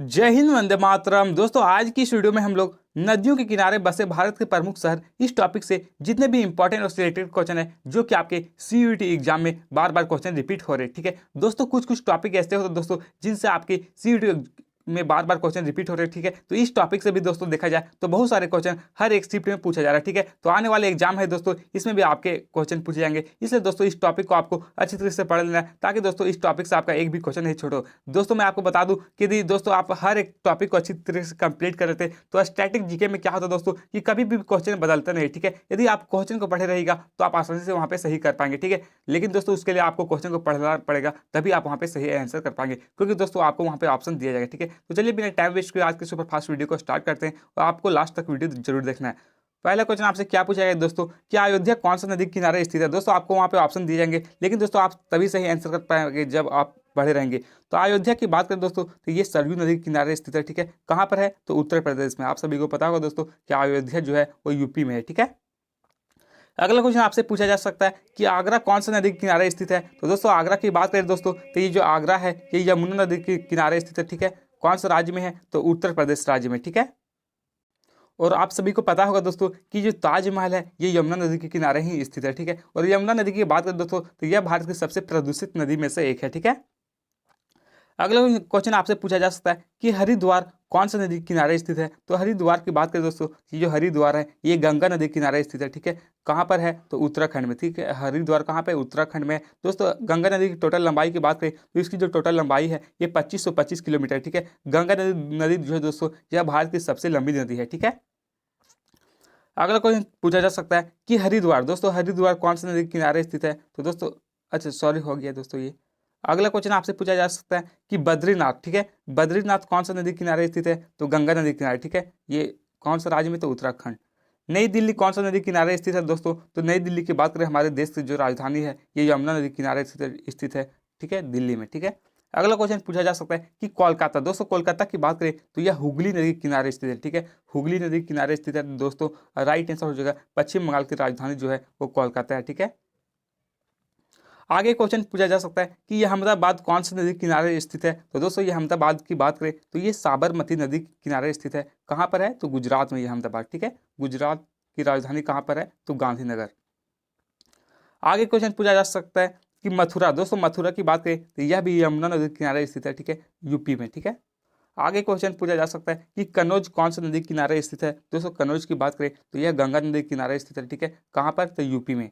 जय हिंद, वंदे मातरम। दोस्तों, आज की इस वीडियो में हम लोग नदियों के किनारे बसे भारत के प्रमुख शहर इस टॉपिक से जितने भी इंपॉर्टेंट और सिलेक्टेड क्वेश्चन है जो कि आपके सीयूईटी एग्जाम में बार बार क्वेश्चन रिपीट हो रहे हैं। ठीक है दोस्तों, कुछ कुछ टॉपिक ऐसे होते हैं दोस्तों जिनसे आपके सीयूईटी में बार बार क्वेश्चन रिपीट हो रहे हैं। ठीक है, तो इस टॉपिक से भी दोस्तों देखा जाए तो बहुत सारे क्वेश्चन हर एक शिफ्ट में पूछा जा रहा है। ठीक है, तो आने वाले एग्जाम है दोस्तों, इसमें भी आपके क्वेश्चन पूछे जाएंगे। इसलिए दोस्तों इस टॉपिक को आपको अच्छी तरीके से पढ़ लेना है ताकि दोस्तों इस टॉपिक से आपका एक भी क्वेश्चन नहीं छोड़ो। दोस्तों मैं आपको बता दूं कि यदि दोस्तों आप हर एक टॉपिक को अच्छी तरह से कंप्लीट कर लेते तो स्टैटिक जीके में क्या होता है दोस्तों कि कभी भी क्वेश्चन बदलता नहीं। ठीक है, यदि आप क्वेश्चन को पढ़े रहेगा तो आप आसानी से वहां पे सही कर पाएंगे। ठीक है, लेकिन दोस्तों उसके लिए आपको क्वेश्चन को पढ़ना पड़ेगा, तभी आप वहां पे सही आंसर कर पाएंगे, क्योंकि दोस्तों आपको वहां पे ऑप्शन दिया जाएगा। ठीक है, तो चलिए बिना टाइम वेस्ट किए आज के सुपर फास्ट वीडियो को स्टार्ट करते हैं और आपको लास्ट तक वीडियो जरूर देखना है। पहला क्वेश्चन आपसे क्या पूछा गया दोस्तों कि अयोध्या कौन सा नदी के किनारे स्थित है। दोस्तों आपको वहां पे ऑप्शन दिए जाएंगे, लेकिन दोस्तों आप तभी सही आंसर कर पाएंगे जब आप पढ़े रहेंगे। तो अयोध्या की बात करें दोस्तों तो ये सरयू नदी के किनारे स्थित है। ठीक है, कहाँ पर है तो उत्तर प्रदेश में। आप सभी को पता होगा दोस्तों कि अयोध्या जो है वो यूपी में है। ठीक है, अगला क्वेश्चन आपसे पूछा जा सकता है कि आगरा कौन सा नदी के किनारे स्थित है। तो दोस्तों आगरा की बात करें दोस्तों तो ये जो आगरा है ये यमुना नदी के किनारे स्थित है। ठीक है, कौन सा राज्य में है तो उत्तर प्रदेश राज्य में। ठीक है, और आप सभी को पता होगा दोस्तों कि जो ताजमहल है ये यमुना नदी के किनारे ही स्थित है। ठीक है, और यमुना नदी की बात करें दोस्तों तो यह भारत की सबसे प्रदूषित नदी में से एक है। ठीक है, अगला क्वेश्चन आपसे पूछा जा सकता है कि हरिद्वार कौन सा नदी के किनारे स्थित है। तो हरिद्वार की बात करें दोस्तों, ये जो हरिद्वार है ये गंगा नदी के किनारे स्थित है। ठीक है, कहाँ पर है तो उत्तराखंड में। ठीक है, हरिद्वार कहाँ पे उत्तराखंड में है। दोस्तों गंगा नदी की टोटल लंबाई की बात करें तो इसकी जो टोटल लंबाई है ये 2525 किलोमीटर। ठीक है, गंगा नदी जो है दोस्तों यह भारत की सबसे लंबी नदी है। ठीक है, अगला क्वेश्चन पूछा जा सकता है कि हरिद्वार, दोस्तों हरिद्वार कौन सी नदी के किनारे स्थित है। तो दोस्तों अच्छा सॉरी हो गया दोस्तों ये। अगला क्वेश्चन आपसे पूछा जा सकता है कि बद्रीनाथ, ठीक है, बद्रीनाथ कौन सा नदी के किनारे स्थित है तो गंगा नदी के किनारे। ठीक है, ये कौन सा राज्य में तो उत्तराखंड। नई दिल्ली कौन सा नदी के किनारे स्थित है दोस्तों। तो नई दिल्ली की बात करें हमारे देश की जो राजधानी है ये यमुना नदी के किनारे स्थित है। ठीक है, दिल्ली में। ठीक है, अगला क्वेश्चन पूछा जा सकता है कि कोलकाता, दोस्तों कोलकाता की बात करें तो यह हुगली नदी के किनारे स्थित है। ठीक है, हुगली नदी के किनारे स्थित है दोस्तों। राइट आंसर हो जाएगा, पश्चिम बंगाल की राजधानी जो है वो कोलकाता है। ठीक है, आगे क्वेश्चन पूछा जा सकता है कि यह अहमदाबाद कौन सी नदी के किनारे स्थित है। तो दोस्तों ये अहमदाबाद की बात करें तो ये साबरमती नदी के किनारे स्थित है। कहाँ पर है तो गुजरात में ये अहमदाबाद। ठीक है, गुजरात की राजधानी कहाँ पर है तो गांधीनगर। आगे क्वेश्चन पूछा जा सकता है कि मथुरा, दोस्तों मथुरा की बात करें तो यह भी यमुना नदी के किनारे स्थित है। ठीक है, यूपी में। ठीक है, आगे क्वेश्चन पूछा जा सकता है कि कनौज कौन सा नदी के किनारे स्थित है। दोस्तों कनौज की बात करें तो यह गंगा नदी के किनारे स्थित है। ठीक है, कहाँ पर तो यूपी में।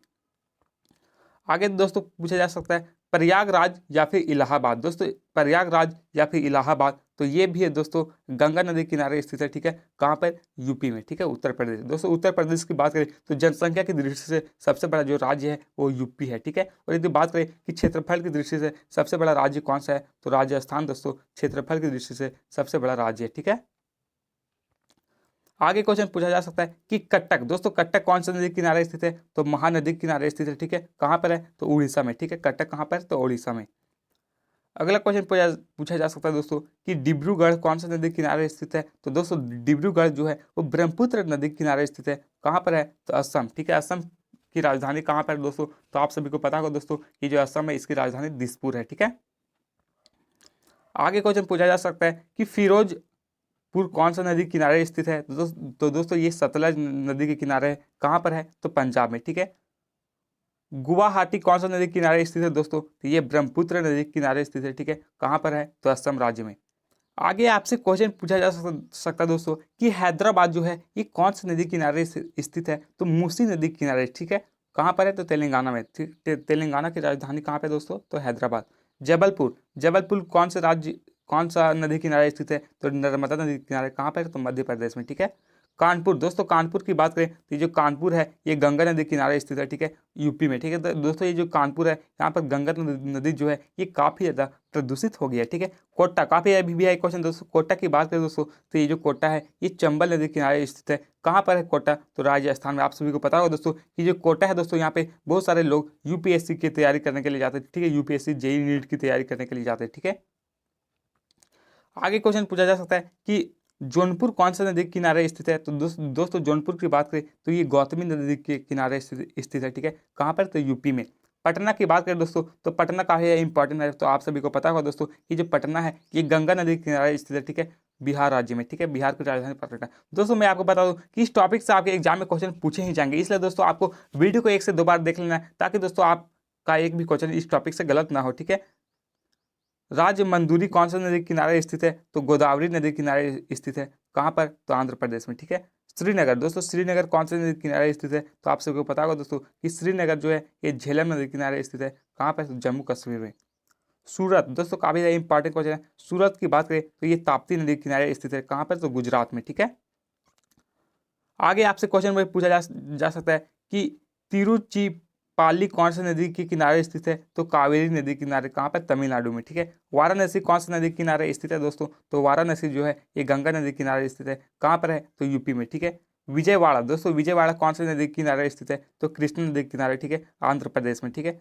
आगे दोस्तों पूछा जा सकता है प्रयागराज या फिर इलाहाबाद। दोस्तों प्रयागराज या फिर इलाहाबाद तो ये भी है दोस्तों गंगा नदी के किनारे स्थित है। ठीक है, कहाँ पर यूपी में। ठीक है, उत्तर प्रदेश। दोस्तों उत्तर प्रदेश की बात करें तो जनसंख्या की दृष्टि से सबसे बड़ा जो राज्य है वो यूपी है। ठीक है, और यदि बात करें कि क्षेत्रफल की दृष्टि से सबसे बड़ा राज्य कौन सा है तो राजस्थान दोस्तों क्षेत्रफल की दृष्टि से सबसे बड़ा राज्य है। ठीक है, आगे क्वेश्चन पूछा जा सकता है कि कटक, दोस्तों कटक कौन सा नदी के किनारे स्थित है तो महानदी के किनारे स्थित है। ठीक है, कहाँ पर है तो उड़ीसा में। ठीक है, कटक कहाँ पर है तो उड़ीसा में। अगला क्वेश्चन पूछा जा सकता है दोस्तों कि डिब्रूगढ़ कौन सा नदी के किनारे स्थित है। तो दोस्तों डिब्रूगढ़ जो है वो ब्रह्मपुत्र नदी के किनारे स्थित है। कहाँ पर है तो असम। ठीक है, असम की राजधानी कहाँ पर है दोस्तों तो आप सभी को पता होगा दोस्तों कि जो असम है इसकी राजधानी दिसपुर है। ठीक है, आगे क्वेश्चन पूछा जा सकता है कि फिरोजपुर कौन सा नदी के किनारे स्थित है। तो दोस्तों ये सतलज नदी के किनारे है। कहाँ पर है तो पंजाब में। ठीक है, गुवाहाटी कौन सा नदी के किनारे स्थित है दोस्तों तो ये ब्रह्मपुत्र नदी के किनारे स्थित है। ठीक है, कहाँ पर है तो असम राज्य में। आगे आपसे क्वेश्चन पूछा जा सकता है दोस्तों कि हैदराबाद जो है ये कौन सी नदी के किनारे स्थित है तो मूसी नदी के किनारे। ठीक है, कहाँ पर है तो तेलंगाना में। ठीक, तेलंगाना की राजधानी कहाँ पे दोस्तों तो हैदराबाद। जबलपुर, जबलपुर कौन सा नदी किनारे स्थित है तो नर्मदा नदी के किनारे। कहाँ पर है तो मध्य प्रदेश में। ठीक है, कानपुर, दोस्तों कानपुर की बात करें तो ये जो कानपुर है ये गंगा नदी के किनारे स्थित है। ठीक है, यूपी में। ठीक है, तो दोस्तों ये जो कानपुर है यहाँ पर गंगा नदी जो है ये काफ़ी ज़्यादा प्रदूषित हो गया है। ठीक है, कोटा काफ़ी अभी भी है क्वेश्चन दोस्तों। कोटा की बात करें दोस्तों तो ये जो कोटा है ये चंबल नदी के किनारे स्थित है। कहाँ पर है कोटा तो राजस्थान में। आप सभी को पता होगा दोस्तों कि जो कोटा है दोस्तों यहाँ पे बहुत सारे लोग यूपीएससी की तैयारी करने के लिए जाते हैं। ठीक है, यूपीएससी जेई नीट की तैयारी करने के लिए जाते हैं। ठीक है, आगे क्वेश्चन पूछा जा सकता है कि जौनपुर कौन सा नदी के किनारे स्थित है। तो दोस्तों जौनपुर की बात करें तो ये गौतमी नदी के किनारे स्थित है। ठीक है, कहाँ पर तो यूपी में। पटना की बात करें दोस्तों तो पटना काफ़ी इंपॉर्टेंट है। तो आप सभी को पता होगा दोस्तों कि जो पटना है ये गंगा नदी के किनारे स्थित है, ठीक है, बिहार राज्य में, ठीक है, बिहार की राजधानी पटना। दोस्तों मैं आपको बता दूं कि इस टॉपिक से आपके एग्जाम में क्वेश्चन पूछे ही जाएंगे, इसलिए दोस्तों आपको वीडियो को 1 से 2 बार देख लेना है ताकि दोस्तों आपका एक भी क्वेश्चन इस टॉपिक से गलत ना हो, ठीक है। राज्य मंदूरी कौन सा नदी के किनारे स्थित है? तो गोदावरी नदी के किनारे स्थित है। कहाँ पर? तो आंध्र प्रदेश में, ठीक है। श्रीनगर, दोस्तों श्रीनगर कौन से नदी के किनारे स्थित है? तो आप सबको पता होगा दोस्तों कि श्रीनगर जो है ये झेलम नदी के किनारे स्थित है। कहाँ पर? तो जम्मू कश्मीर में। सूरत, दोस्तों काफी इंपॉर्टेंट क्वेश्चन है। सूरत की बात करें तो ये ताप्ती नदी के किनारे स्थित है। कहाँ पर? तो गुजरात में, ठीक है। आगे आपसे क्वेश्चन में पूछा जा सकता है कि तिरुचिपाली कौन सी नदी के किनारे स्थित है? तो कावेरी नदी के किनारे। कहाँ पर? तमिलनाडु में, ठीक है। वाराणसी कौन सी नदी के किनारे स्थित है दोस्तों? तो वाराणसी जो है ये गंगा नदी के किनारे स्थित है। कहाँ पर है? तो यूपी में, ठीक है। विजयवाड़ा, दोस्तों विजयवाड़ा कौन सी नदी के किनारे स्थित है? तो कृष्ण नदी के किनारे, ठीक है, आंध्र प्रदेश में, ठीक है।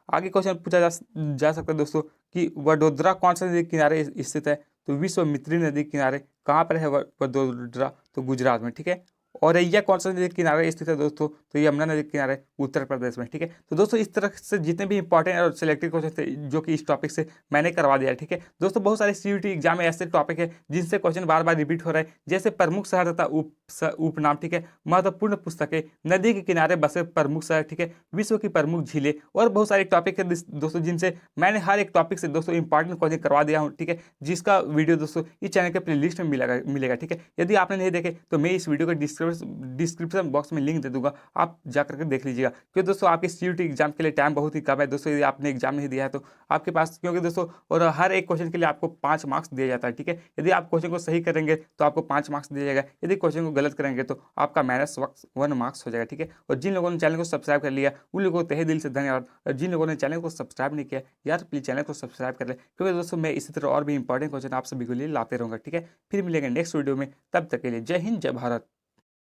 आगे क्वेश्चन पूछा जा सकता है दोस्तों कि वडोदरा कौन सा नदी के किनारे स्थित है? तो विश्वामित्री नदी के किनारे। कहाँ पर है वडोदरा? तो गुजरात में, ठीक है। औरैया कौन सा नदी के किनारे स्थित है दोस्तों? तो यमुना नदी के किनारे, उत्तर प्रदेश में, ठीक है। तो दोस्तों इस तरह से जितने भी इंपॉर्टेंट और सिलेक्टेड क्वेश्चन थे जो कि इस टॉपिक से मैंने करवा दिया, ठीक है दोस्तों। बहुत सारे सीयूटी एग्जाम में ऐसे टॉपिक है जिनसे क्वेश्चन बार बार रिपीट हो रहे हैं, जैसे प्रमुख शहर तथा उपनाम, ठीक है, महत्वपूर्ण पुस्तकें, नदी के किनारे बसे प्रमुख शहर, ठीक है, विश्व की प्रमुख झीलें और बहुत सारे टॉपिक है दोस्तों जिनसे मैंने हर एक टॉपिक से दोस्तों इंपॉर्टेंट क्वेश्चन करवा दिया हूँ, ठीक है, जिसका वीडियो दोस्तों इस चैनल के प्लेलिस्ट में मिलेगा, ठीक है। यदि आपने नहीं देखे तो मैं इस वीडियो को डिस्क्रिप्शन बॉक्स में लिंक दे दूंगा, आप जा करके देख लीजिएगा। क्योंकि दोस्तों आपके सीयूटी एग्जाम के लिए टाइम बहुत ही कम है दोस्तों। यदि आपने एग्जाम नहीं दिया है तो आपके पास, क्योंकि दोस्तों और हर एक क्वेश्चन के लिए आपको 5 मार्क्स दिया जाता है, ठीक है। यदि आप क्वेश्चन को सही करेंगे तो आपको 5 मार्क्स दिया जाएगा, यदि क्वेश्चन को गलत करेंगे तो आपका -1 मार्क्स हो जाएगा, ठीक है। और जिन लोगों ने चैनल को सब्सक्राइब कर लिया उन लोगों को तहे दिल से धन्यवाद, और जिन लोगों ने चैनल को सब्सक्राइब नहीं किया यार प्लीज चैनल को सब्सक्राइब कर ले, क्योंकि दोस्तों मैं इसी तरह और भी इंपॉर्टेंट क्वेश्चन आप सभी के लिए लाते रहूंगा, ठीक है। फिर मिलेंगे नेक्स्ट वीडियो में, तब तक के लिए जय हिंद, जय भारत।